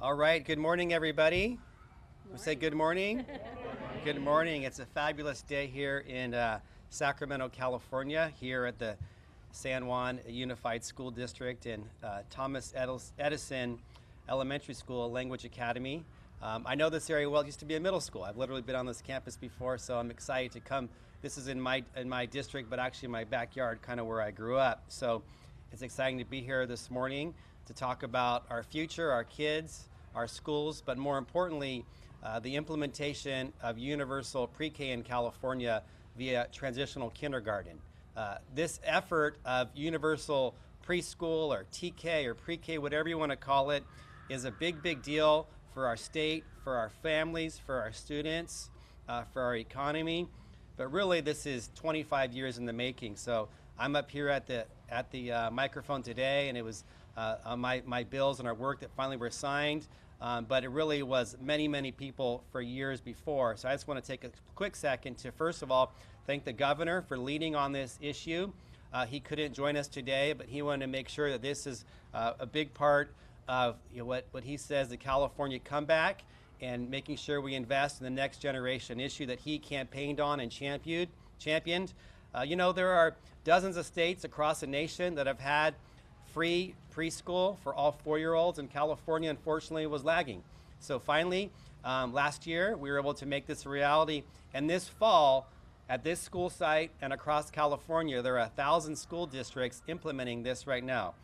All right, good morning, everybody. We say good morning. Good morning. It's a fabulous day here in Sacramento, California, here at the San Juan Unified School District and Thomas Edison Elementary School Language Academy. I know this area well. It used to be a middle school. I've literally been on this campus before, so I'm excited to come. This is in my district, but actually my backyard, kind of where I grew up. So it's exciting to be here this morning to talk about our future, our kids, our schools, but more importantly, the implementation of universal pre-K in California via transitional kindergarten. This effort of universal preschool or TK or pre-K, whatever you want to call it, is a big deal for our state, for our families, for our students, for our economy. But really, this is 25 years in the making. So I'm up here at the microphone today, and it was my bills and our work that finally were signed. But it really was many people for years before. So I just want to take a quick second to, first of all, thank the governor for leading on this issue. He couldn't join us today, but he wanted to make sure that this is a big part of what he says, the California comeback, and making sure we invest in the next generation, issue that he campaigned on and championed. There are dozens of states across the nation that have had free preschool for all 4-year-olds, and California, unfortunately, was lagging. So finally, last year, we were able to make this a reality. And this fall, at this school site and across California, there are 1,000 school districts implementing this right now,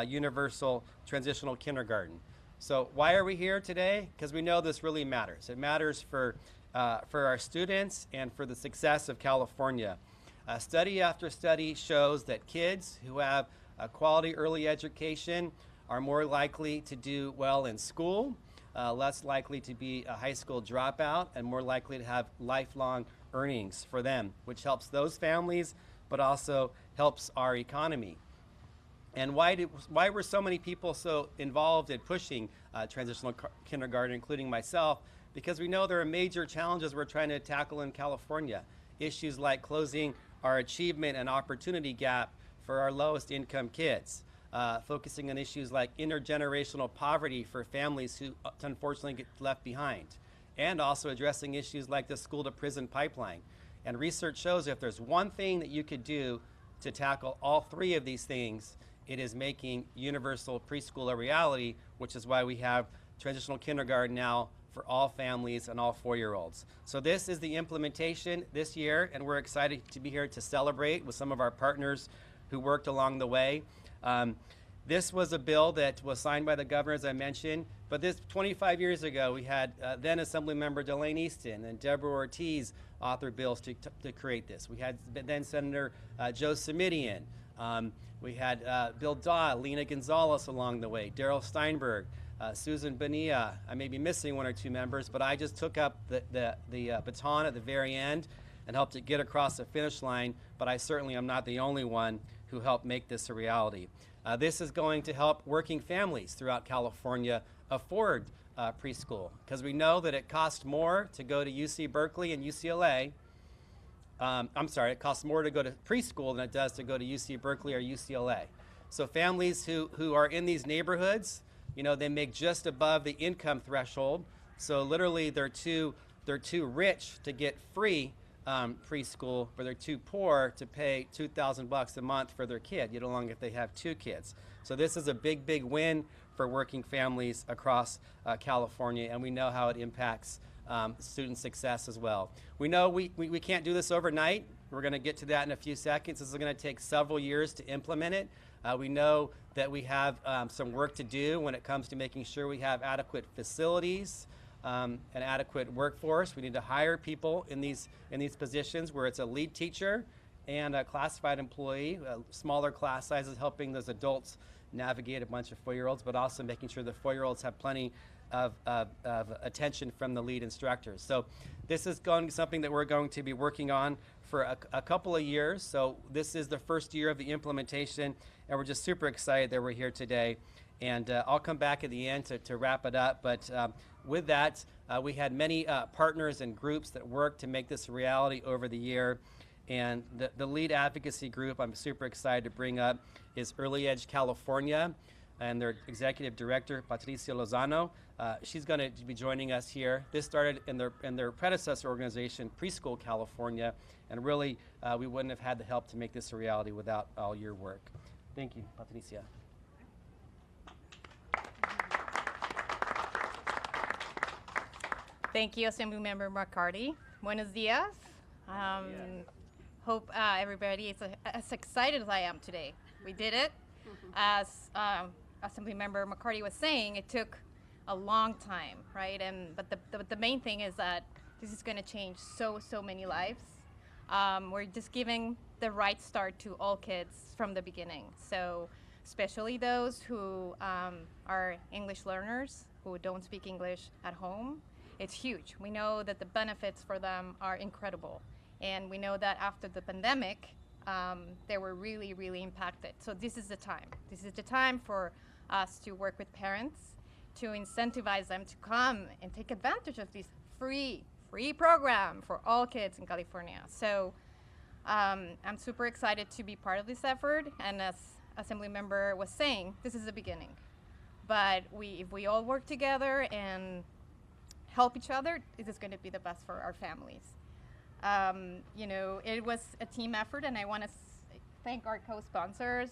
Universal Transitional Kindergarten. So why are we here today? Because we know this really matters. It matters for our students and for the success of California. Study after study shows that kids who have a quality early education are more likely to do well in school, less likely to be a high school dropout, and more likely to have lifelong earnings for them, which helps those families, but also helps our economy. And why were so many people so involved in pushing transitional kindergarten, including myself? Because we know there are major challenges we're trying to tackle in California. Issues like closing our achievement and opportunity gap for our lowest income kids, focusing on issues like intergenerational poverty for families who unfortunately get left behind, and also addressing issues like the school to prison pipeline. And research shows if there's one thing that you could do to tackle all three of these things, it is making universal preschool a reality, which is why we have transitional kindergarten now for all families and all 4-year-olds. So this is the implementation this year, and we're excited to be here to celebrate with some of our partners who worked along the way. This was a bill that was signed by the governor, as I mentioned, but this 25 years ago, we had then Assemblymember Delane Easton and Deborah Ortiz author bills to create this. We had then Senator Joe Simidian. We had Bill Dodd, Lena Gonzalez along the way, Darrell Steinberg, Susan Bonilla. I may be missing one or two members, but I just took up the baton at the very end and helped it get across the finish line, but I certainly am not the only one who helped make this a reality. This is going to help working families throughout California afford preschool, because we know that it costs more to go to UC Berkeley and UCLA. It costs more to go to preschool than it does to go to UC Berkeley or UCLA. So families who are in these neighborhoods, they make just above the income threshold. So literally they're too rich to get free preschool, but they're too poor to pay $2,000 a month for their kid, yet along if they have 2 kids. So this is a big win for working families across California, and we know how it impacts student success as well. We know we can't do this overnight. We're going to get to that in a few seconds. This is going to take several years to implement it. We know that we have some work to do when it comes to making sure we have adequate facilities, an adequate workforce. We need to hire people in these positions where it's a lead teacher and a classified employee, smaller class sizes, helping those adults navigate a bunch of 4-year-olds, but also making sure the 4-year-olds have plenty of attention from the lead instructors. So this is going to be something that we're going to be working on for a couple of years. So this is the first year of the implementation, and we're just super excited that we're here today. And I'll come back at the end to wrap it up. But with that, we had many partners and groups that worked to make this a reality over the year. And the lead advocacy group I'm super excited to bring up is Early Edge California. and their executive director, Patricia Lozano. She's going to be joining us here. This started in their predecessor organization, Preschool California, and really we wouldn't have had the help to make this a reality without all your work. Thank you, Patricia. Thank you, Assemblymember McCarty. Buenos dias. Hope everybody is as excited as I am today. We did it. As Assemblymember McCarty was saying, it took a long time, right? But the main thing is that this is going to change so many lives. We're just giving the right start to all kids from the beginning. So especially those who are English learners, who don't speak English at home. It's huge. We know that the benefits for them are incredible. And we know that after the pandemic, they were really impacted. So this is the time. This is the time for us to work with parents, to incentivize them to come and take advantage of this free program for all kids in California. So I'm super excited to be part of this effort. And as Assemblymember was saying, this is the beginning. But if we all work together and help each other, this is going to be the best for our families. You know, it was a team effort, and I want to thank our co-sponsors,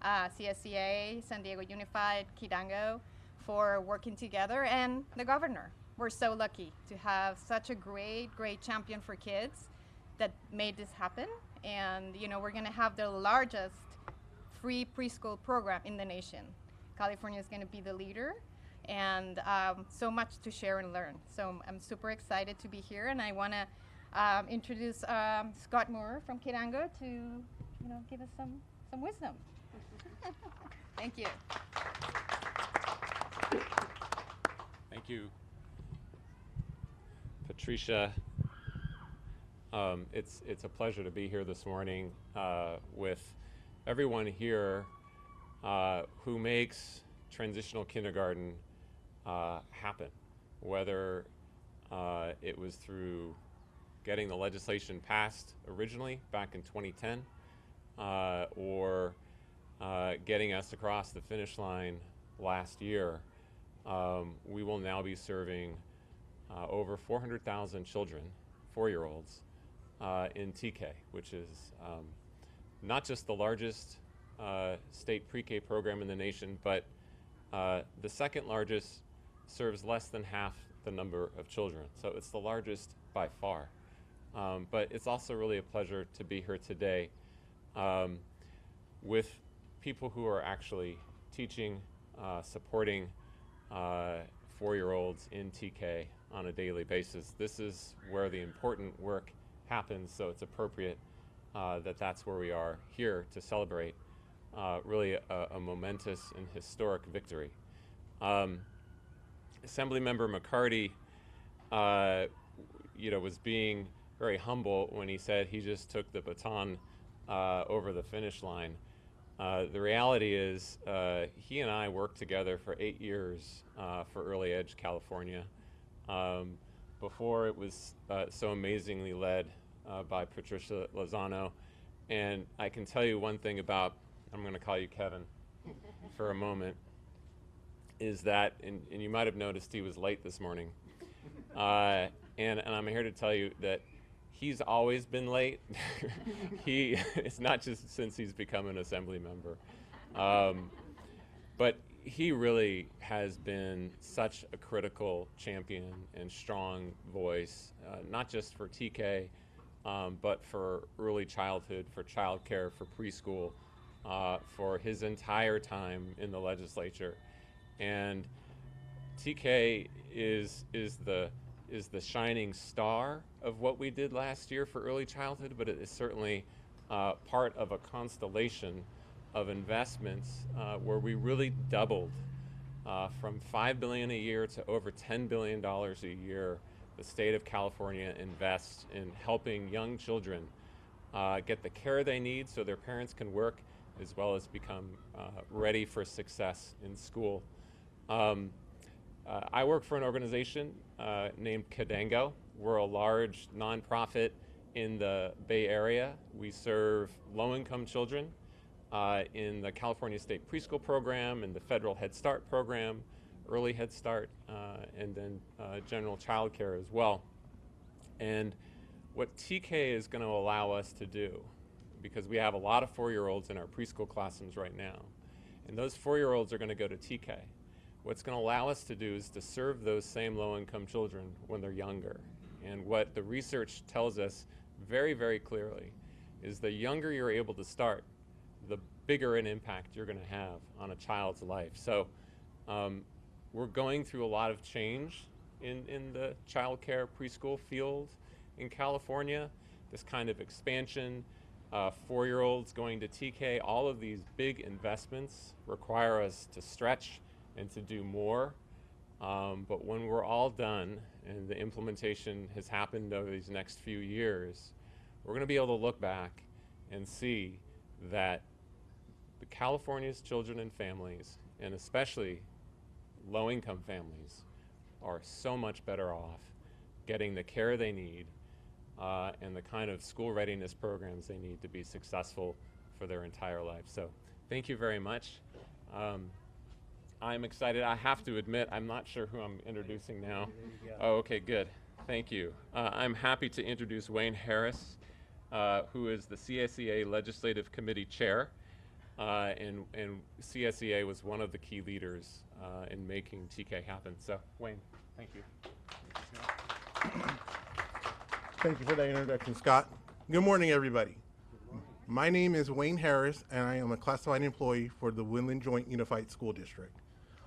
CSCA, San Diego Unified, Kidango, for working together, and the governor. We're so lucky to have such a great champion for kids that made this happen. And, you know, we're going to have the largest free preschool program in the nation. California is going to be the leader. And so much to share and learn. So I'm super excited to be here, and I want to introduce Scott Moore from Kidango to, you know, give us some wisdom. Thank you. Thank you, Patricia. It's a pleasure to be here this morning with everyone here who makes transitional kindergarten happen, whether it was through getting the legislation passed originally back in 2010 or getting us across the finish line last year. We will now be serving over 400,000 children, 4-year-olds, in TK, which is not just the largest state pre-K program in the nation, but the second largest serves less than half the number of children. So it's the largest by far. But it's also really a pleasure to be here today with people who are actually teaching, supporting 4-year-olds in TK on a daily basis. This is where the important work happens, so it's appropriate that that's where we are here to celebrate really a momentous and historic victory. Assemblymember McCarty, you know, was being very humble when he said he just took the baton over the finish line. The reality is he and I worked together for 8 years for Early Edge California before it was so amazingly led by Patricia Lozano. And I can tell you one thing about, I'm going to call you Kevin for a moment, is that, and you might have noticed he was late this morning, and I'm here to tell you that he's always been late. It's not just since he's become an assembly member, but he really has been such a critical champion and strong voice, not just for TK, but for early childhood, for childcare, for preschool, for his entire time in the legislature. And TK is the shining star of what we did last year for early childhood, but it is certainly part of a constellation of investments where we really doubled from $5 billion a year to over $10 billion a year. The state of California invests in helping young children get the care they need so their parents can work, as well as become ready for success in school. I work for an organization named Kidango. We're a large nonprofit in the Bay Area. We serve low-income children in the California State Preschool Program and the Federal Head Start Program, Early Head Start, and then general child care as well. And what TK is going to allow us to do, because we have a lot of 4-year-olds in our preschool classrooms right now, and those 4-year-olds are going to go to TK. What's going to allow us to do is to serve those same low-income children when they're younger. And what the research tells us very, very clearly is the younger you're able to start, the bigger an impact you're going to have on a child's life. So we're going through a lot of change in the child care preschool field in California. This kind of expansion, 4-year-olds going to TK, all of these big investments require us to stretch and to do more. But when we're all done and the implementation has happened over these next few years, we're going to be able to look back and see that the California's children and families, and especially low-income families, are so much better off getting the care they need and the kind of school readiness programs they need to be successful for their entire life. So thank you very much. I'm excited. I have to admit, I'm not sure who I'm introducing now. Oh, okay, good. Thank you. I'm happy to introduce Wayne Harris, who is the CSEA Legislative Committee Chair. And CSEA was one of the key leaders in making TK happen. So, Wayne, thank you. Thank you for that introduction, Scott. Good morning, everybody. My name is Wayne Harris, and I am a classified employee for the Woodland Joint Unified School District.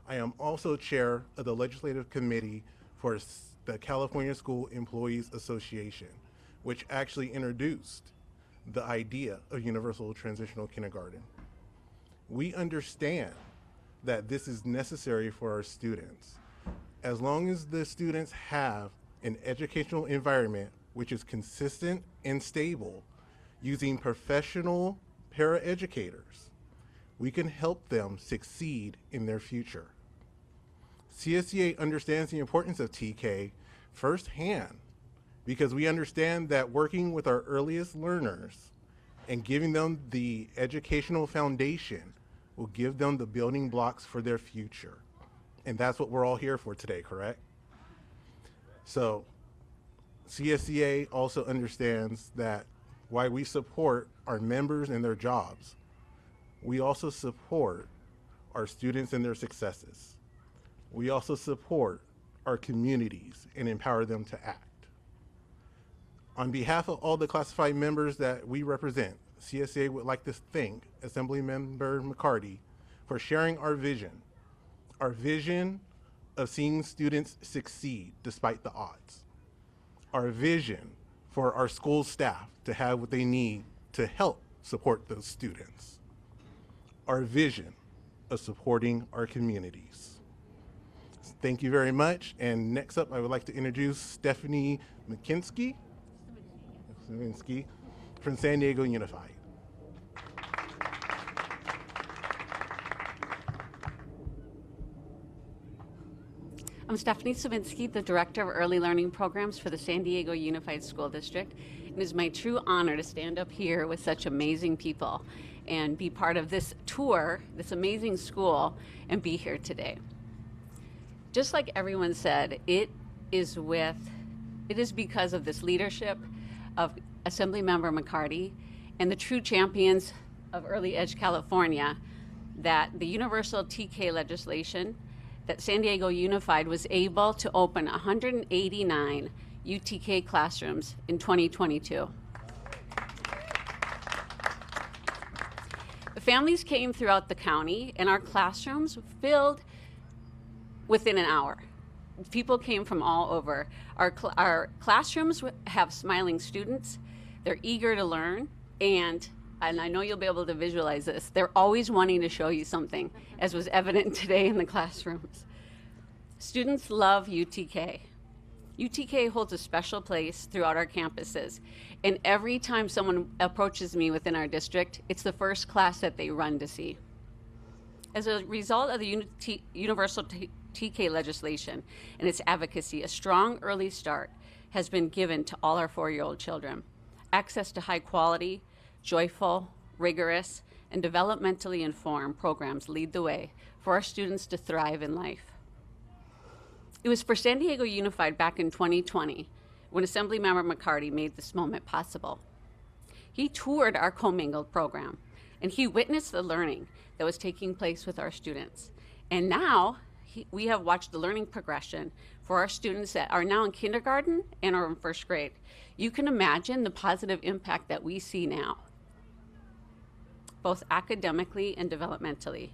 I am also chair of the Legislative Committee for the California School Employees Association, which actually introduced the idea of Universal Transitional Kindergarten. We understand that this is necessary for our students. As long as the students have an educational environment which is consistent and stable, using professional paraeducators, we can help them succeed in their future. CSEA understands the importance of TK firsthand because we understand that working with our earliest learners and giving them the educational foundation will give them the building blocks for their future. And that's what we're all here for today, correct? So CSEA also understands that while we support our members and their jobs, we also support our students and their successes. We also support our communities and empower them to act. On behalf of all the classified members that we represent, CSEA would like to thank Assemblymember McCarty for sharing our vision of seeing students succeed despite the odds, our vision for our school staff to have what they need to help support those students, our vision of supporting our communities. Thank you very much. And next up, I would like to introduce Stephanie McKinsky from San Diego Unified. I'm Stephanie Savinsky, the Director of Early Learning Programs for the San Diego Unified School District. It is my true honor to stand up here with such amazing people and be part of this tour, this amazing school, and be here today. Just like everyone said, it is because of this leadership of Assemblymember McCarty and the true champions of Early Edge California that the Universal TK legislation that San Diego Unified was able to open 189 UTK classrooms in 2022. The families came throughout the county and our classrooms filled within an hour. People came from all over. Our classrooms have smiling students. They're eager to learn, and I know you'll be able to visualize this. They're always wanting to show you something, as was evident today in the classrooms. Students love UTK. UTK holds a special place throughout our campuses, and every time someone approaches me within our district, it's the first class that they run to see. As a result of the Universal TK legislation and its advocacy, a strong early start has been given to all our 4-year-old children. Access to high quality, joyful, rigorous, and developmentally informed programs lead the way for our students to thrive in life. It was for San Diego Unified back in 2020 when Assemblymember McCarty made this moment possible. He toured our commingled program, and he witnessed the learning that was taking place with our students. And now we have watched the learning progression for our students that are now in kindergarten and are in first grade. You can imagine the positive impact that we see now, both academically and developmentally.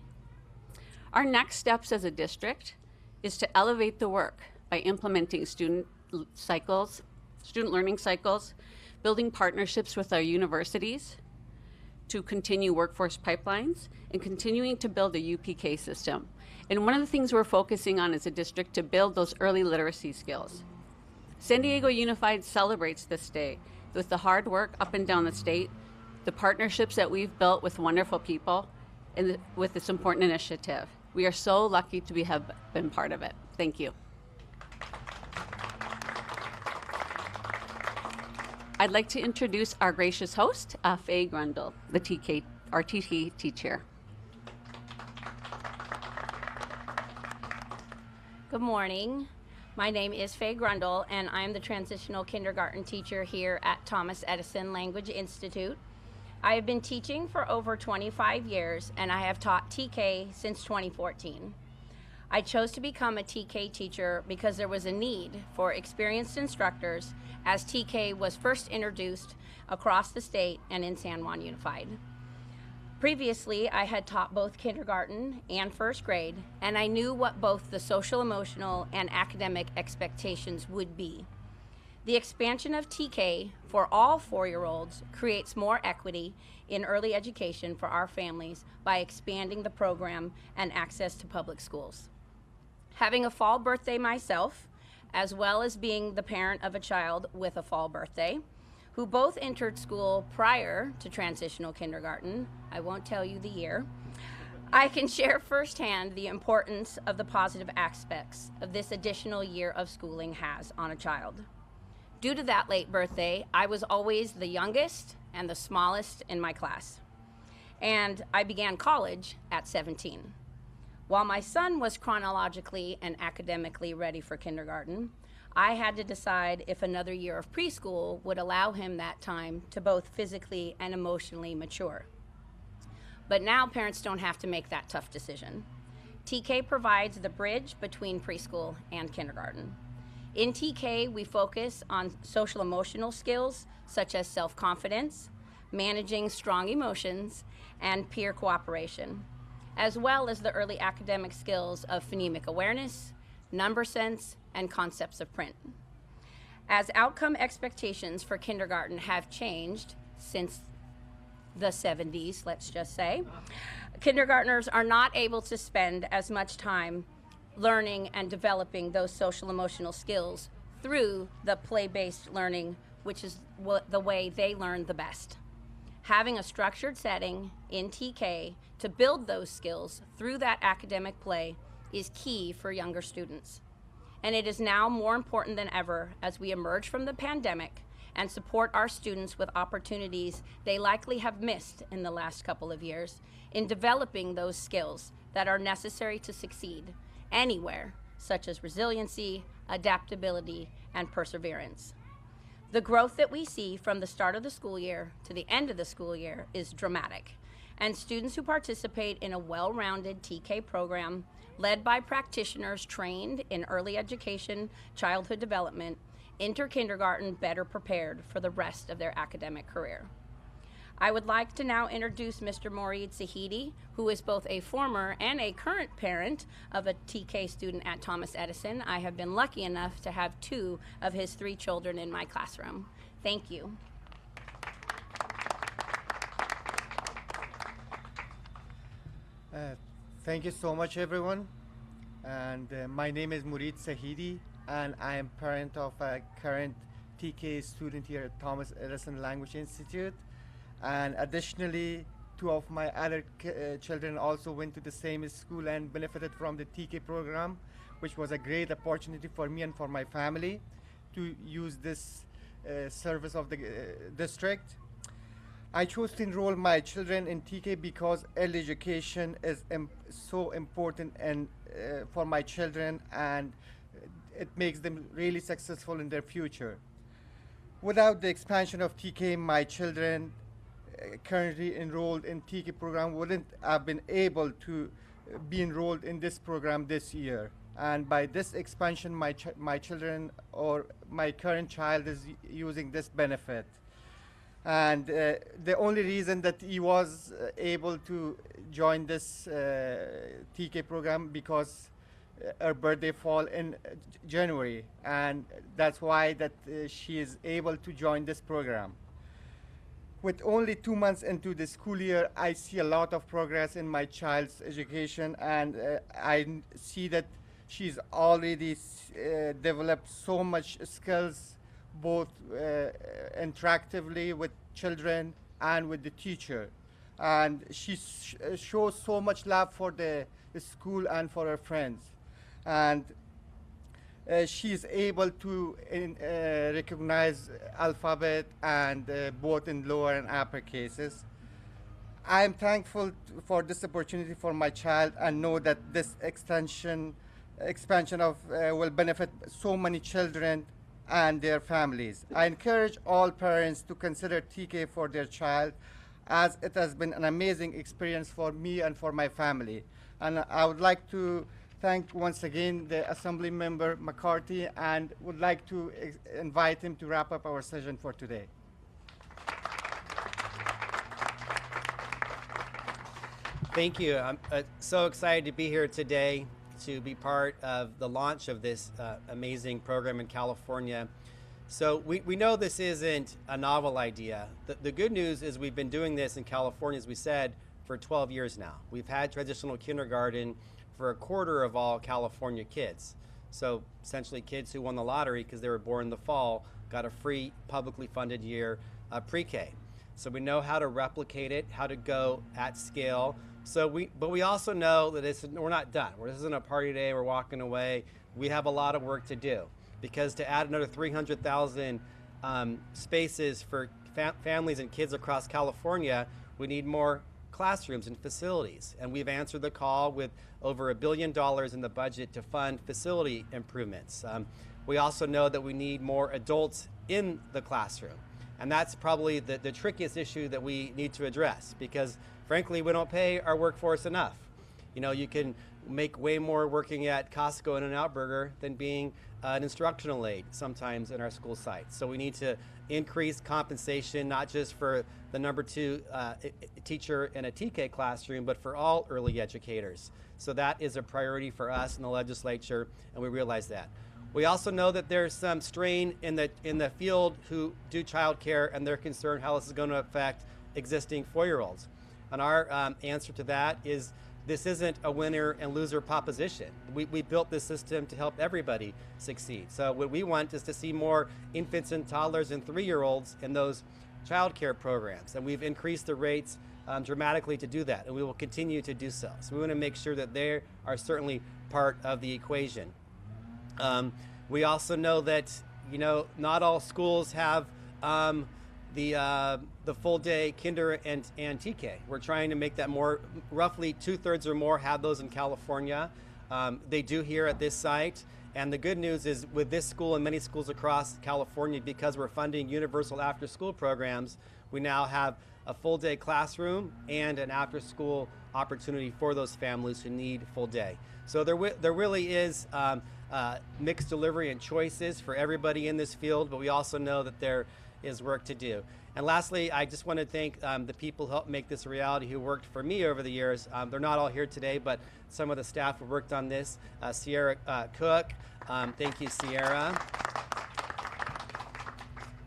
Our next steps as a district is to elevate the work by implementing student learning cycles, building partnerships with our universities to continue workforce pipelines, and continuing to build a UPK system. And one of the things we're focusing on as a district to build those early literacy skills. San Diego Unified celebrates this day with the hard work up and down the state, the partnerships that we've built with wonderful people, and with this important initiative. We are so lucky to have been part of it. Thank you. I'd like to introduce our gracious host, Faye Grundle, our TK teacher. Good morning. My name is Faye Grundle, and I'm the Transitional Kindergarten teacher here at Thomas Edison Language Institute. I have been teaching for over 25 years, and I have taught TK since 2014. I chose to become a TK teacher because there was a need for experienced instructors as TK was first introduced across the state and in San Juan Unified. Previously, I had taught both kindergarten and first grade, and I knew what both the social, emotional, and academic expectations would be. The expansion of TK for all 4-year-olds creates more equity in early education for our families by expanding the program and access to public schools. Having a fall birthday myself, as well as being the parent of a child with a fall birthday, who both entered school prior to transitional kindergarten, I won't tell you the year, I can share firsthand the importance of the positive aspects of this additional year of schooling has on a child. Due to that late birthday, I was always the youngest and the smallest in my class. And I began college at 17. While my son was chronologically and academically ready for kindergarten, I had to decide if another year of preschool would allow him that time to both physically and emotionally mature. But now parents don't have to make that tough decision. TK provides the bridge between preschool and kindergarten. In TK, we focus on social emotional skills such as self-confidence, managing strong emotions, and peer cooperation, as well as the early academic skills of phonemic awareness, number sense, and concepts of print. As outcome expectations for kindergarten have changed since the 70s, let's just say, kindergartners are not able to spend as much time learning and developing those social emotional skills through the play-based learning, which is the way they learn the best. Having a structured setting in TK to build those skills through that academic play is key for younger students. And it is now more important than ever as we emerge from the pandemic and support our students with opportunities they likely have missed in the last couple of years in developing those skills that are necessary to succeed anywhere, such as resiliency, adaptability, and perseverance. The growth that we see from the start of the school year to the end of the school year is dramatic, and students who participate in a well-rounded TK program led by practitioners trained in early education, childhood development, enter kindergarten better prepared for the rest of their academic career. I would like to now introduce Mr. Mourid Sahidi, who is both a former and a current parent of a TK student at Thomas Edison. I have been lucky enough to have 2 of his 3 children in my classroom. Thank you. Thank you so much, everyone. And my name is Mourid Sahidi, and I am parent of a current TK student here at Thomas Edison Language Institute. And additionally, 2 of my other children also went to the same school and benefited from the TK program, which was a great opportunity for me and for my family to use this service of the district. I chose to enroll my children in TK because early education is so important and for my children, and it makes them really successful in their future. Without the expansion of TK, my children currently enrolled in TK program wouldn't have been able to be enrolled in this program this year. And by this expansion, my children or my current child is using this benefit. And the only reason that he was able to join this TK program because her birthday fall in January, and that's why that she is able to join this program. With only 2 months into the school year, I see a lot of progress in my child's education, and I see that she's already developed so much skills, both interactively with children and with the teacher. And she shows so much love for the school and for her friends. And she's able to recognize alphabet and both in lower and upper cases. I'm thankful for this opportunity for my child and know that this expansion of will benefit so many children and their families. I encourage all parents to consider TK for their child, as it has been an amazing experience for me and for my family. And I would like to thank once again the Assemblymember McCarty, and would like to invite him to wrap up our session for today. Thank you. I'm so excited to be here today to be part of the launch of this amazing program in California. So we know this isn't a novel idea. The good news is we've been doing this in California, as we said, for 12 years now. We've had transitional kindergarten for a quarter of all California kids. So essentially kids who won the lottery because they were born in the fall got a free publicly funded year pre-K. So we know how to replicate it, how to go at scale. But we also know that we're not done. This isn't a party day, we're walking away. We have a lot of work to do, because to add another 300,000 spaces for families and kids across California, we need more classrooms and facilities. And we've answered the call with over $1 billion in the budget to fund facility improvements. We also know that we need more adults in the classroom. And that's probably the trickiest issue that we need to address, because frankly, we don't pay our workforce enough. You know, you can make way more working at Costco and In-N-Out Burger than being an instructional aide sometimes in our school sites. So we need to increase compensation, not just for the number 2 teacher in a TK classroom, but for all early educators. So that is a priority for us in the legislature, and we realize that. We also know that there's some strain in the field who do childcare, and they're concerned how this is going to affect existing 4-year-olds. And our answer to that is this isn't a winner and loser proposition. We built this system to help everybody succeed. So what we want is to see more infants and toddlers and 3-year-olds in those childcare programs. And we've increased the rates dramatically to do that, and we will continue to do so. So we want to make sure that they are certainly part of the equation. We also know that, you know, not all schools have the full day kinder and TK. We're trying to make that more, roughly 2/3 or more have those in California. They do here at this site. And the good news is with this school and many schools across California, because we're funding universal after school programs, we now have a full day classroom and an after school opportunity for those families who need full day. So there really is mixed delivery and choices for everybody in this field, but we also know that there is work to do. And lastly, I just want to thank the people who helped make this a reality, who worked for me over the years. They're not all here today, but some of the staff who worked on this. Sierra Cook, thank you, Sierra.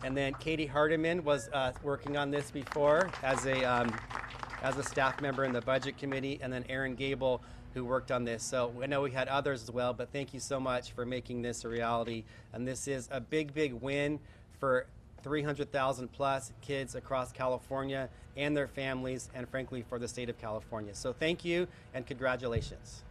And then Katie Hardiman was working on this before as a staff member in the budget committee, and then Aaron Gable, who worked on this. So I know we had others as well, but thank you so much for making this a reality. And this is a big, big win for 300,000 plus kids across California and their families, and frankly for the state of California. So thank you and congratulations.